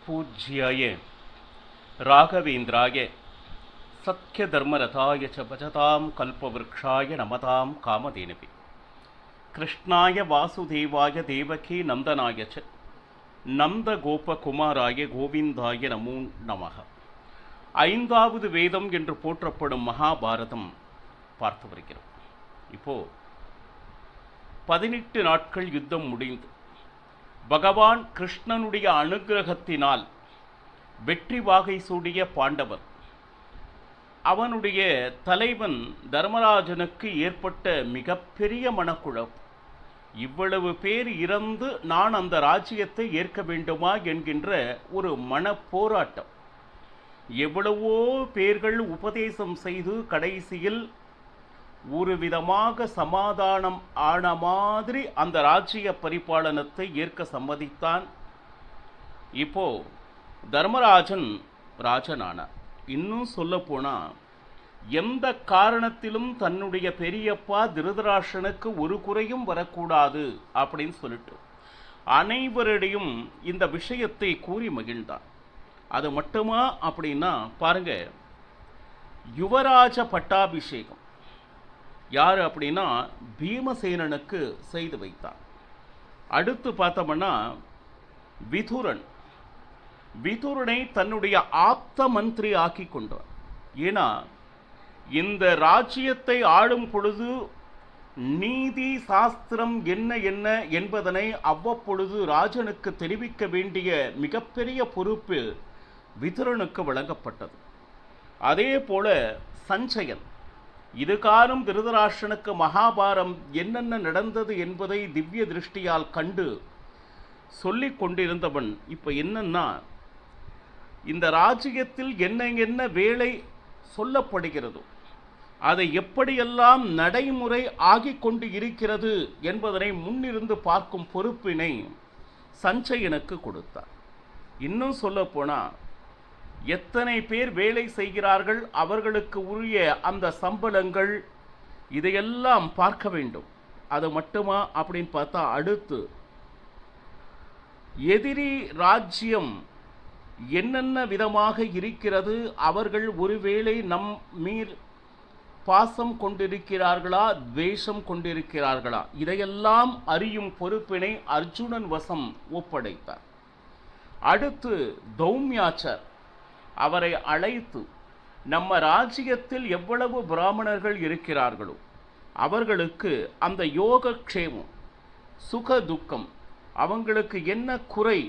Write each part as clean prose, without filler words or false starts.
பூஜ்யாய ராகவேந்திராய சத்யதர்மரதாய ச பஜதாம் கல்பவ்ருக்ஷாய நமதாம் காமதேனுவே கிருஷ்ணாய வாசுதேவாய தேவகி நந்தனாய ச நந்தகோபகுமாராய கோவிந்தாய நமோ நமः. ஐந்தாவது வேதம் என்று போற்றப்படும் மகாபாரதம் பார்த்து வருகிறோம். இப்போ 18 நாட்கள் யுத்தம் முடிந்து பகவான் கிருஷ்ணனுடைய அனுகிரகத்தினால் வெற்றி வாகை சூடிய பாண்டவர் அவனுடைய தலைவன் தர்மராஜனுக்கு ஏற்பட்ட மிகப்பெரிய மனக்குழப்பம். இவ்வளவு பேர் இறந்து நான் அந்த ராஜ்யத்தை ஏற்க வேண்டுமா என்கின்ற ஒரு மனப்போராட்டம். எவ்வளவோ பேர்கள் உபதேசம் செய்து கடைசியில் ஒரு விதமாக சமாதானம் ஆன மாதிரி அந்த ராஜ்ய பரிபாலனத்தை ஏற்க சம்மதித்தான். இப்போ தர்மராஜன் ராஜனானார். இன்னும் சொல்ல போனா எந்த காரணத்திலும் தன்னுடைய பெரியப்பா திருதராஷ்டிரனுக்கு ஒரு குறையும் வரக்கூடாது அப்படின்னு சொல்லிட்டு அனைவரிடையும் இந்த விஷயத்தை கூறி மகிழ்ந்தான். அது மட்டுமா அப்படின்னா பாருங்க, யுவராஜ பட்டாபிஷேகம் யார் அப்படின்னா பீமசேனனுக்கு செய்து வைத்தான். அடுத்து பார்த்தோம்னா விதுரனை தன்னுடைய ஆப்த மந்திரி ஆக்கி கொண்டார். ஏன்னா இந்த ராஜ்யத்தை ஆளும் பொழுது நீதி சாஸ்திரம் என்ன என்ன என்பதனை அவ்வப்பொழுது ராஜனுக்கு தெரிவிக்க வேண்டிய மிகப்பெரிய பொறுப்பு விதுரனுக்கு வழங்கப்பட்டது. அதே போல சஞ்சயன் இதுகாரும் திருதராஷ்டிரனுக்கு மகாபாரம் என்னென்ன நடந்தது என்பதை திவ்ய திருஷ்டியால் கண்டு சொல்லிக் கொண்டிருந்தவன் இப்ப என்னன்னா, இந்த ராஜ்யத்தில் என்ன என்ன வேலை சொல்லப்படுகிறதோ அதை எப்படியெல்லாம் நடைமுறை ஆகிக் கொண்டு இருக்கிறது என்பதனை முன்னிருந்து பார்க்கும் பொறுப்பினை சஞ்சயனுக்கு கொடுத்தார். இன்னும் சொல்ல போனா எத்தனை பேர் வேலை செய்கிறார்கள், அவர்களுக்கு உரிய அந்த சம்பளங்கள் இதையெல்லாம் பார்க்க வேண்டும். அது மட்டுமா அப்படின்னு பார்த்தா அடுத்து எதிரி ராஜ்யம் என்னென்ன விதமாக இருக்கிறது, அவர்கள் ஒருவேளை நம் மீர் பாசம் கொண்டிருக்கிறார்களா துவேஷம் கொண்டிருக்கிறார்களா, இதையெல்லாம் அறியும் பொறுப்பினை அர்ஜுனன் வசம் ஒப்படைத்தார். அடுத்து தௌமியாச்சர் அவரை அழைத்து நம்ம ராஜ்யத்தில் எவ்வளவு பிராமணர்கள் இருக்கிறார்களோ அவர்களுக்கு அந்த யோகக்ஷேமம் சுக துக்கம் அவங்களுக்கு என்ன குறை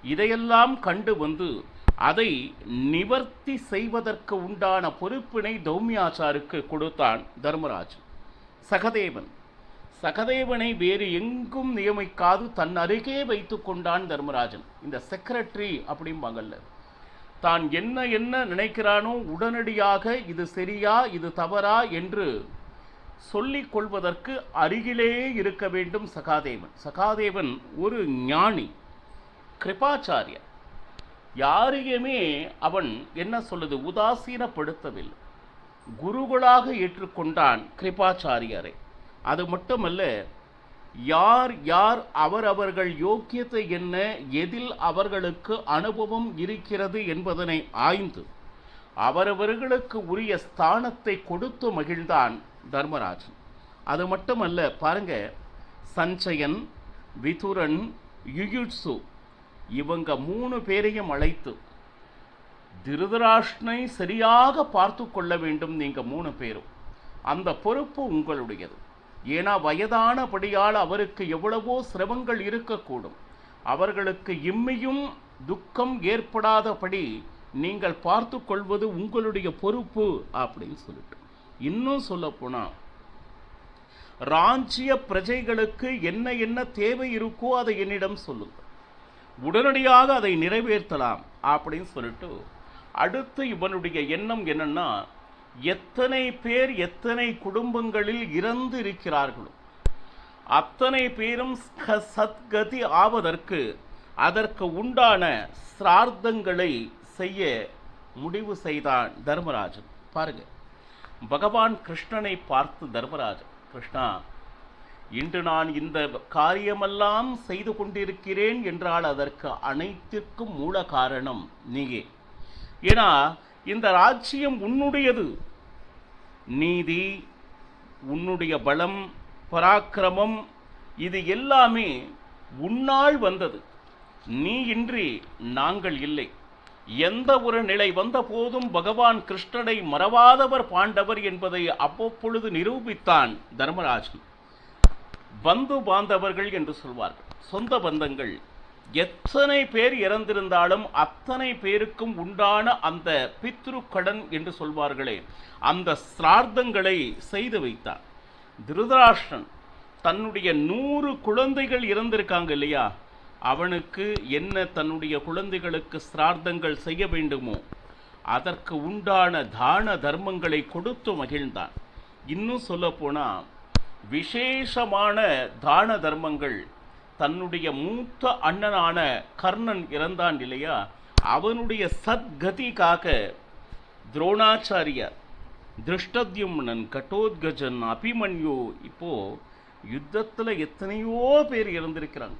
இதையெல்லாம் கண்டு வந்து அதை நிவர்த்தி செய்வதற்கு உண்டான பொறுப்பினை தௌமியாச்சாருக்கு கொடுத்தான் தர்மராஜன். சகதேவனை வேறு எங்கும் நியமிக்காது தன் அருகே வைத்து கொண்டான் தர்மராஜன். இந்த செக்ரட்டரி அப்படிம்பாங்கல்ல, தான் என்ன நினைக்கிறானோ உடனடியாக இது சரியா இது தவறா என்று சொல்லிக் கொள்வதற்கு அருகிலே இருக்க வேண்டும் சகாதேவன் ஒரு ஞானி, கிருபாச்சாரியர். யாரையுமே அவன் என்ன சொல்லுது உதாசீனப்படுத்தவில்லை, குருகளாக ஏற்றுக்கொண்டான் கிருபாச்சாரியரை. அது மட்டுமல்ல, யார் யார் அவரவர்கள் யோக்கியத்தை என்ன எதில் அவர்களுக்கு அனுபவம் இருக்கிறது என்பதனை ஆய்ந்து அவரவர்களுக்கு உரிய ஸ்தானத்தை கொடுத்து மகிழ்ந்தான் தர்மராஜன். அது மட்டுமல்ல பாருங்க, சஞ்சயன் விதுரன் யுயுட்சு இவங்க 3 பேரையும் அழைத்து திருதராஷ்டிரனை சரியாக பார்த்து கொள்ள வேண்டும். நீங்க 3 பேரும் அந்த பொறுப்பு உங்களுடையது. ஏன்னா வயதானபடியால் அவருக்கு எவ்வளவோ சிரமங்கள் இருக்கக்கூடும். அவர்களுக்கு இம்மையும் துக்கம் ஏற்படாதபடி நீங்கள் பார்த்து கொள்வது உங்களுடைய பொறுப்பு அப்படின்னு சொல்லிட்டு, இன்னும் சொல்ல போனா ராஜ்ய பிரஜைகளுக்கு என்ன என்ன தேவை இருக்கோ அதை என்னிடம் சொல்லுங்கள், உடனடியாக அதை நிறைவேற்றலாம் அப்படின்னு சொல்லிட்டு அடுத்து இவனுடைய எண்ணம் என்னன்னா, எத்தனை பேர் எத்தனை குடும்பங்களில் இறந்து இருக்கிறார்களோ அத்தனை பேரும் சத்கதி ஆவதற்கு அதற்கு உண்டான சிரார்த்தங்களை செய்ய முடிவு செய்தான் தர்மராஜன். பாருங்க, பகவான் கிருஷ்ணனை பார்த்து தர்மராஜன், கிருஷ்ணா இன்று நான் இந்த காரியமெல்லாம் செய்து கொண்டிருக்கிறேன் என்றால் அதற்கு அனைத்திற்கும் மூல காரணம் நீயே. ஏன்னா இந்த ராஜ்யம் உன்னுடையது. நீதி, உன்னுடைய பலம், பராக்கிரமம், இது எல்லாமே உன்னால் வந்தது. நீ இன்றி நாங்கள் இல்லை. எந்த ஒரு நிலை வந்த போதும் பகவான் கிருஷ்ணனை மறவாதவர் பாண்டவர் என்பதை அவ்வப்பொழுது நிரூபித்தான் தர்மராஜன். பந்து பாந்தவர்கள் என்று சொல்வார்கள், சொந்த பந்தங்கள். எத்தனை பேர் இறந்திருந்தாலும் அத்தனை பேருக்கும் உண்டான அந்த பித்ரு கடன் என்று சொல்வார்களே, அந்த சிரார்த்தங்களை செய்து வைத்தார். திருதராஷ்டிரன் தன்னுடைய 100 குழந்தைகள் இறந்திருக்காங்க இல்லையா, அவனுக்கு என்ன தன்னுடைய குழந்தைகளுக்கு சிரார்த்தங்கள் செய்ய வேண்டுமோ அதற்கு உண்டான தான தர்மங்களை கொடுத்து மகிழ்ந்தான். இன்னும் சொல்ல போனா விசேஷமான தான தர்மங்கள் தன்னுடைய மூத்த அண்ணனான கர்ணன் இறந்தான் இல்லையா, அவனுடைய சத்கதிக்காக துரோணாச்சாரியார், திருஷ்டத்யும்னன், கடோத்கஜன், அபிமன்யு, இப்போ யுத்தத்தில் எத்தனையோ பேர் இறந்திருக்கிறாங்க.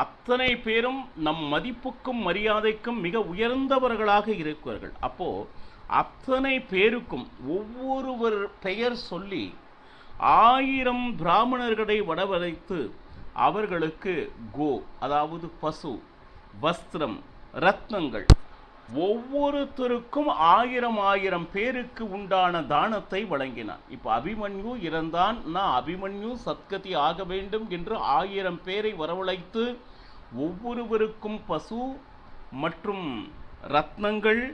அத்தனை பேரும் நம் மதிப்புக்கும் மரியாதைக்கும் மிக உயர்ந்தவர்களாக இருக்கிறார்கள். அப்போ அத்தனை பேருக்கும் ஒவ்வொருவர் பெயர் சொல்லி 1000 பிராமணர்களை வரவழைத்து அவர்களுக்கு கோ, அதாவது பசு, வஸ்திரம், ரத்னங்கள், ஒவ்வொருத்தருக்கும் 1000 பேருக்கு உண்டான தானத்தை வழங்கினான். இப்போ அபிமன்யு இறந்தான், நான் அபிமன்யு சத்கதி ஆக வேண்டும் என்று 1000 பேரை வரவழைத்து ஒவ்வொருவருக்கும் பசு மற்றும் ரத்னங்கள்,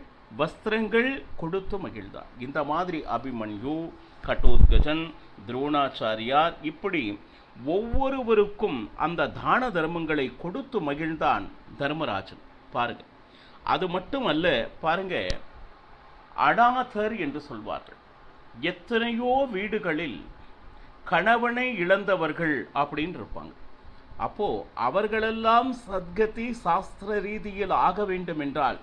வஸ்திரங்கள் கொடுத்து மகிழ்ந்தான். இந்த மாதிரி அபிமன்யு, கடோத்கஜன், துரோணாச்சாரியார், இப்படி ஒவ்வொருவருக்கும் அந்த தான தர்மங்களை கொடுத்து மகிழ்ந்தான் தர்மராஜன். பாருங்க, அது மட்டுமல்ல, பாருங்க, அநாதர் என்று சொல்வார்கள். எத்தனையோ வீடுகளில் கணவனை இழந்தவர்கள் அப்படின்னு இருப்பாங்க. அப்போ அவர்களெல்லாம் சத்கதி சாஸ்திர ரீதியில் ஆக வேண்டும் என்றால்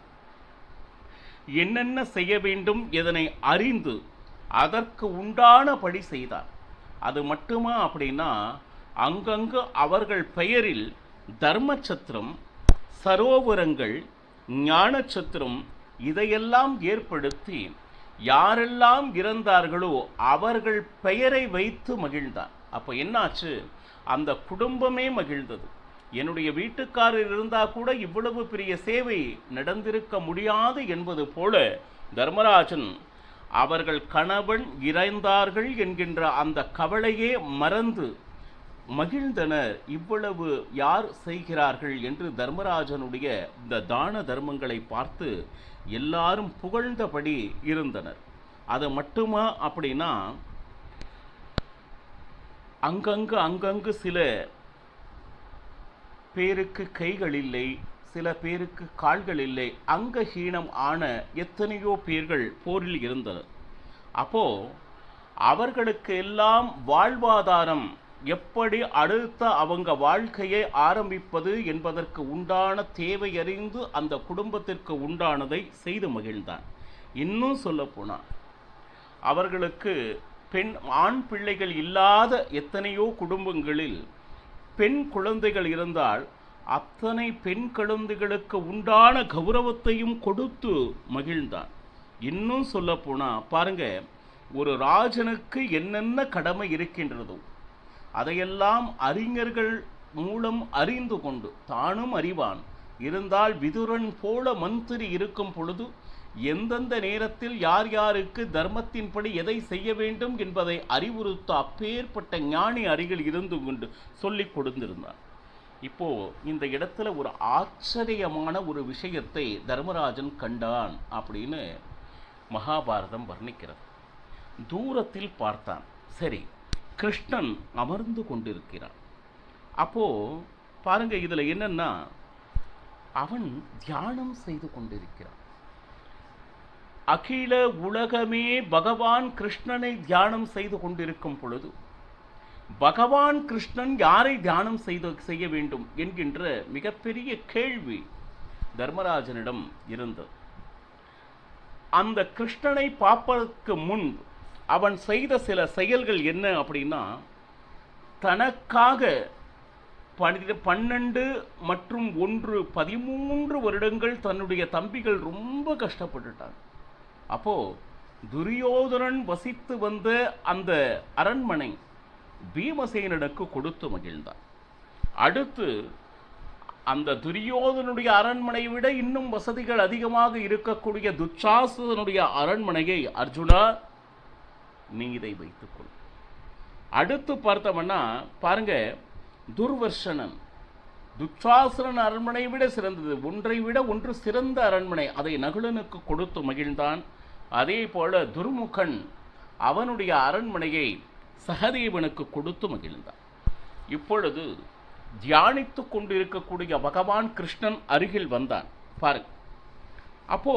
என்னென்ன செய்ய வேண்டும் இதனை அறிந்து அதற்கு உண்டான படி செய்தார். அது மட்டுமா அப்படின்னா, அங்கங்கு அவர்கள் பெயரில் தர்மச்சத்திரம், சரோவரங்கள், ஞானச்சத்திரம் இதையெல்லாம் ஏற்படுத்தி யாரெல்லாம் இறந்தார்களோ அவர்கள் பெயரை வைத்து மகிழ்ந்தார். அப்போ என்னாச்சு, அந்த குடும்பமே மகிழ்ந்தது. என்னுடைய வீட்டுக்காரர் இருந்தால் கூட இவ்வளவு பெரிய சேவை நடந்திருக்க முடியாது என்பது போல தர்மராஜன் அவர்கள் கணவன் இறந்தார்கள் என்கின்ற அந்த கவலையே மறந்து மகிழ்ந்தனர். இவ்வளவு யார் செய்கிறார்கள் என்று தர்மராஜனுடைய இந்த தான தர்மங்களை பார்த்து எல்லாரும் புகழ்ந்தபடி இருந்தனர். அது மட்டுமா அப்படின்னா, அங்கங்கு சில பேருக்கு கைகள் இல்லை, சில பேருக்கு கால்கள் இல்லை, அங்கஹீனம் ஆன எத்தனையோ பேர்கள் போரில் இருந்தனர். அப்போ அவர்களுக்கு எல்லாம் வாழ்வாதாரம் எப்படி அடுத்த அவங்க வாழ்க்கையை ஆரம்பிப்பது என்பதற்கு உண்டான தேவை அறிந்து அந்த குடும்பத்திற்கு உண்டானதை செய்து மகிழ்ந்தான். இன்னும் சொல்ல போனால், அவர்களுக்கு ஆண் பிள்ளைகள் இல்லாத எத்தனையோ குடும்பங்களில் பெண் குழந்தைகள் இருந்தால் அத்தனை பெண் குழந்தைகளுக்கு உண்டான கௌரவத்தையும் கொடுத்து மகிழ்ந்தான். இன்னும் சொல்ல போனா பாருங்க, ஒரு ராஜனுக்கு என்னென்ன கடமை இருக்கின்றதோ அதையெல்லாம் அறிஞர்கள் மூலம் அறிந்து கொண்டு தானும் அறிவான். இருந்தால் விதுரன் போல மந்திரி இருக்கும் பொழுது எந்தெந்த நேரத்தில் யார் யாருக்கு தர்மத்தின்படி எதை செய்ய வேண்டும் என்பதை அறிவுறுத்த அப்பேற்பட்ட ஞானி அருகில் இருந்து கொண்டு சொல்லிக் கொடுத்திருந்தார். இப்போ இந்த இடத்துல ஒரு ஆச்சரியமான ஒரு விஷயத்தை தர்மராஜன் கண்டான் அப்படின்னு மகாபாரதம் வர்ணிக்கிறது. தூரத்தில் பார்த்தான். சரி, கிருஷ்ணன் அமர்ந்து கொண்டிருக்கிறான். அப்போ பாருங்க, இதுல என்னன்னா, அவன் தியானம் செய்து கொண்டிருக்கிறான். அகில உலகமே பகவான் கிருஷ்ணனை தியானம் செய்து கொண்டிருக்கும் பொழுது பகவான் கிருஷ்ணன் யாரை தியானம் செய்ய வேண்டும் என்கின்ற மிகப்பெரிய கேள்வி தர்மராஜனிடம் இருந்தது. அந்த கிருஷ்ணனை பார்ப்பதற்கு முன் அவன் செய்த சில செயல்கள் என்ன அப்படின்னா, தனக்காக 12 மற்றும் 1 13 வருடங்கள் தன்னுடைய தம்பிகள் ரொம்ப கஷ்டப்பட்டுட்டாங்க. அப்போ துரியோதனன் வசித்து வந்த அந்த அரண்மனை பீமசேனனுக்கு கொடுத்து மகிழ்ந்தான். அடுத்து அந்த துரியோதனுடைய அரண்மனை விட இன்னும் வசதிகள் அதிகமாக இருக்கக்கூடிய துச்சாசனுடைய அரண்மனையை அர்ஜுனா நீ இதை வைத்துக்கொள். அடுத்து பார்த்தோம்னா பாருங்க, துர்வர்ஷனன் துச்சாசனன் அரண்மனை விட சிறந்தது, ஒன்றை விட ஒன்று சிறந்த அரண்மனை, அதை நகுலனுக்கு கொடுத்து மகிழ்ந்தான். அதே போல துர்முகன் அவனுடைய அரண்மனையை சகதேவனுக்கு கொடுத்து மகிழ்ந்தான். இப்பொழுது தியானித்து கொண்டிருக்கக்கூடிய பகவான் கிருஷ்ணன் அருகில் வந்தான். பாருங்க, அப்போ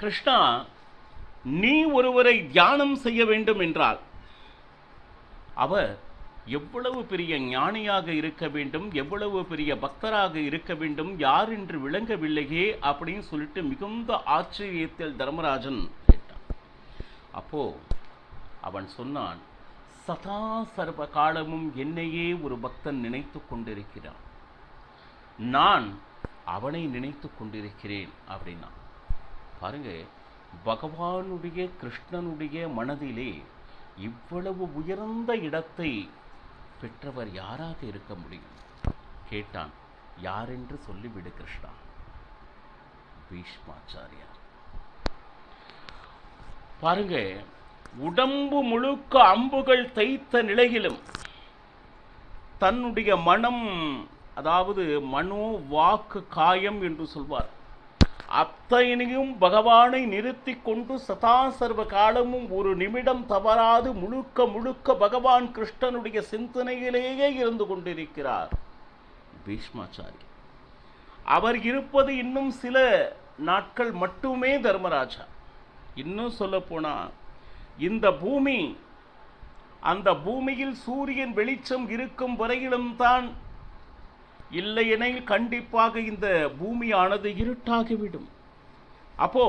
கிருஷ்ணா, நீ ஒருவரை தியானம் செய்ய வேண்டும் என்றால் அவர் எவ்வளவு பெரிய ஞானியாக இருக்க வேண்டும், எவ்வளவு பெரிய பக்தராக இருக்க வேண்டும், யார் என்று விளங்கவில்லையே அப்படின்னு சொல்லிட்டு மிகுந்த ஆச்சரியத்தில் தர்மராஜன் கேட்டான். அப்போ அவன் சொன்னான், சதா சர்வ காலமும் என்னையே ஒரு பக்தன் நினைத்து கொண்டிருக்கிறான், நான் அவனை நினைத்து கொண்டிருக்கிறேன் அப்படின்னா. பாருங்க, பகவானுடைய கிருஷ்ணனுடைய மனதிலே இவ்வளவு உயர்ந்த இடத்தை பெற்றவர் யாராக இருக்க முடியும்? கேட்டான். யாரென்று சொல்லிவிடு கிருஷ்ணா. பீஷ்மாச்சாரியார். பாருங்க, உடம்பு முழுக்க அம்புகள் தைத்த நிலையிலும் தன்னுடைய மனம், அதாவது மனோ வாக்கு காயம் என்று சொல்வார், அத்தனையும் பகவானை நிறுத்தி கொண்டு சதா சர்வ காலமும் ஒரு நிமிடம் தவறாது முழுக்க முழுக்க பகவான் கிருஷ்ணனுடைய சிந்தனையிலேயே இருந்து கொண்டிருக்கிறார் பீஷ்மாச்சாரி. அவர் இருப்பது இன்னும் சில நாட்கள் மட்டுமே தர்மராஜா. இன்னும் சொல்ல போனா, இந்த பூமி, அந்த பூமியில் சூரியன் வெளிச்சம் இருக்கும் வரையிலும் தான், இல்லையெனில் கண்டிப்பாக இந்த பூமியானது இருட்டாகிவிடும். அப்போ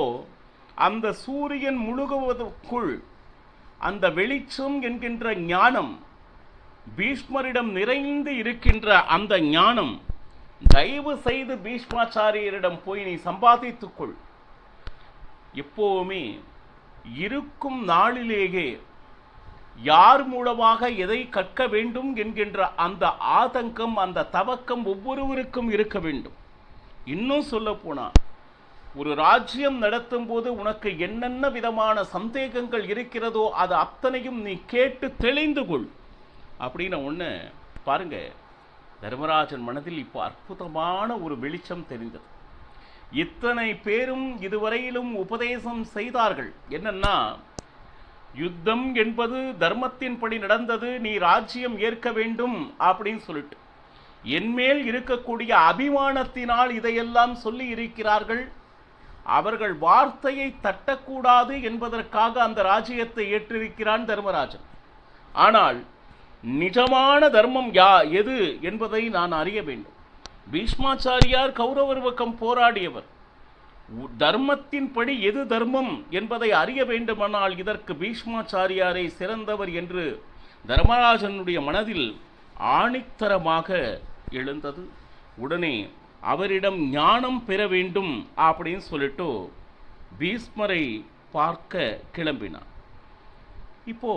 அந்த சூரியன் முழுகுவதற்குள் அந்த வெளிச்சம் என்கின்ற ஞானம், பீஷ்மரிடம் நிறைந்து இருக்கின்ற அந்த ஞானம், தயவு செய்து பீஷ்மாச்சாரியரிடம் போய் நீ சம்பாதித்துக்கொள். எப்போவுமே இருக்கும் நாளிலேயே யார் மூலமாக எதை கற்க வேண்டும் என்கின்ற அந்த ஆதங்கம், அந்த தவக்கம் ஒவ்வொருவருக்கும் இருக்க வேண்டும். இன்னும் சொல்ல போனா, ஒரு ராஜ்யம் நடத்தும் போது உனக்கு என்னென்ன விதமான சந்தேகங்கள் இருக்கிறதோ அது அத்தனையும் நீ கேட்டு தெளிந்து கொள் அப்படின்னு ஒன்று. பாருங்க, தர்மராஜன் மனதில் இப்போ அற்புதமான ஒரு வெளிச்சம் தெரிந்தது. இத்தனை பேரும் இதுவரையிலும் உபதேசம் செய்தார்கள். என்னன்னா, யுத்தம் என்பது தர்மத்தின்படி நடந்தது, நீ ராஜ்யம் ஏற்க வேண்டும் அப்படின்னு சொல்லிட்டு என்மேல் இருக்கக்கூடிய அபிமானத்தினால் இதையெல்லாம் சொல்லி இருக்கிறார்கள். அவர்கள் வார்த்தையை தட்டக்கூடாது என்பதற்காக அந்த ராஜ்யத்தை ஏற்றிருக்கிறான் தர்மராஜன். ஆனால் நிஜமான தர்மம் எது என்பதை நான் அறிய வேண்டும். பீஷ்மாச்சாரியார் கௌரவர் பக்கம் போராடியவர். தர்மத்தின்படி எது தர்மம் என்பதை அறிய வேண்டுமானால் இதற்கு பீஷ்மாச்சாரியாரை சிறந்தவர் என்று தர்மராஜனுடைய மனதில் ஆணித்தரமாக எழுந்தது. உடனே அவரிடம் ஞானம் பெற வேண்டும் அப்படின்னு சொல்லிட்டு பீஷ்மரை பார்க்க கிளம்பினார். இப்போ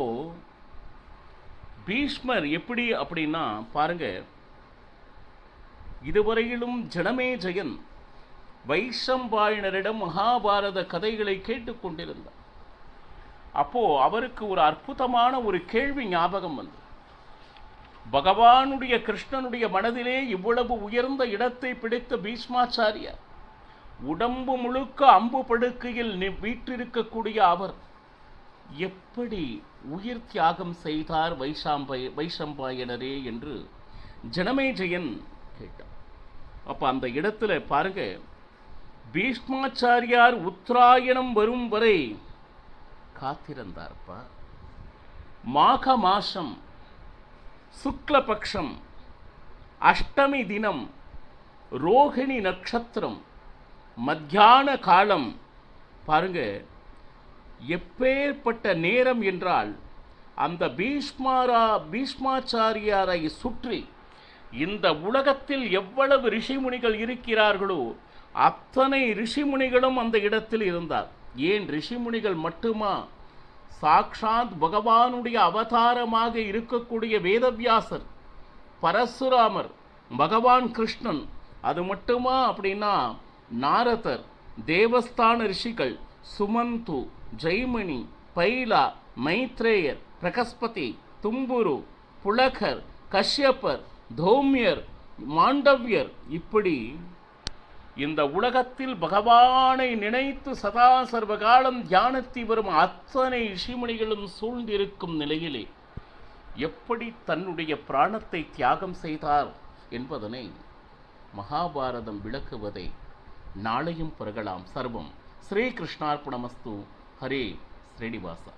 பீஷ்மர் எப்படி அப்படின்னா பாருங்க, இதுவரையிலும் ஜனமேஜயன் வைஷம்பாயனரிடம் மகாபாரத கதைகளை கேட்டுக்கொண்டிருந்தார். அப்போ அவருக்கு ஒரு அற்புதமான ஒரு கேள்வி ஞாபகம் வந்து, பகவானுடைய கிருஷ்ணனுடைய மனதிலே இவ்வளவு உயர்ந்த இடத்தை பிடித்த பீஷ்மாச்சாரியார், உடம்பு முழுக்க அம்பு படுக்கையில் வீற்றிருக்கக்கூடிய அவர் எப்படி உயிர் தியாகம் செய்தார் வைஷம்பாயனரே என்று ஜனமேஜயன் கேட்டார். அப்ப அந்த இடத்துல பாருங்க, பீஷ்மாச்சாரியார் உத்தராயணம் வரும் வரை காத்திருந்தார்ப்பா. மாக மாசம் சுக்லபக்ஷம் அஷ்டமி தினம் ரோகிணி நட்சத்திரம் மத்தியான காலம். பாருங்க, எப்பேற்பட்ட நேரம் என்றால் அந்த பீஷ்மாச்சாரியாரை சுற்றி இந்த உலகத்தில் எவ்வளவு ரிஷிமுனிகள் இருக்கிறார்களோ அத்தனை ரிஷிமுனிகளும் அந்த இடத்தில் இருந்தார். ஏன் ரிஷிமுனிகள் மட்டுமா? சாக்ஷாத் பகவானுடைய அவதாரமாக இருக்கக்கூடிய வேதவியாசர், பரசுராமர், பகவான் கிருஷ்ணன், அது மட்டுமா அப்படின்னா நாரதர், தேவஸ்தான ரிஷிகள், சுமந்து, ஜெய்மணி, பைலா, மைத்ரேயர், பிரகஸ்பதி, தும்புரு, புலகர், கஷ்யப்பர், தௌமியர், மாண்டவ்யர், இப்படி இந்த உலகத்தில் பகவானை நினைத்து சதா சர்வகாலம் தியானத்தி வரும் அத்தனை ரிஷிமுனிகளும் சூழ்ந்திருக்கும் நிலையிலே எப்படி தன்னுடைய பிராணத்தை தியாகம் செய்தார் என்பதனை மகாபாரதம் விளக்குவதை நாளையும் பருகலாம். சர்வம் ஸ்ரீகிருஷ்ணார்ப்பணமஸ்து. ஹரே ஸ்ரீனிவாசா.